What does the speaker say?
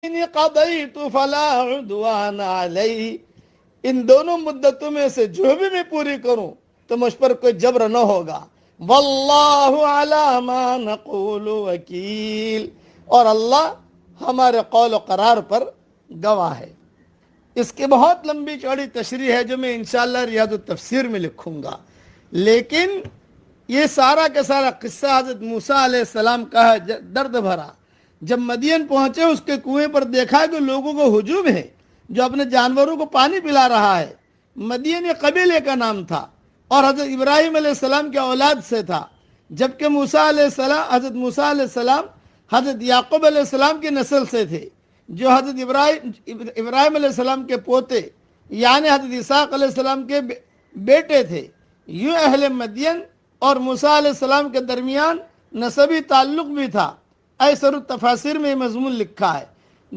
قضیت فلا عدوان علی، ان دونوں مدتوں میں سے جو بھی میں پوری کروں تو مجھ پر کوئی جبر نہ ہوگا. واللہ علی ما نقول وکیل، اور اللہ ہمارے قول و قرار پر گواہ ہے. اس کی بہت لمبی چوڑی تشریح ہے جو میں انشاءاللہ ریاض التفسیر میں لکھوں گا، لیکن یہ سارا کا سارا قصہ حضرت موسیٰ علیہ السلام کا ہے، درد بھرا. جب مدین پہنچے اس کے کنویں پر دیکھا کہ لوگوں کو ہجوم ہے جو اپنے جانوروں کو پانی پلا رہا ہے. مدین یہ قبیلے کا نام تھا اور حضرت ابراہیم علیہ السلام کے اولاد سے تھا، جبکہ حضرت موسیٰ علیہ السلام حضرت یعقوب علیہ السلام کی نسل سے تھے، جو حضرت ابراہیم علیہ السلام کے پوتے یعنی حضرت اسحاق علیہ السلام کے بیٹے تھے. یوں اہل مدین اور موسیٰ علیہ السلام کے درمیان نسبی تعلق بھی تھا. ایسر التفاسیر میں یہ مضمون لکھا ہے.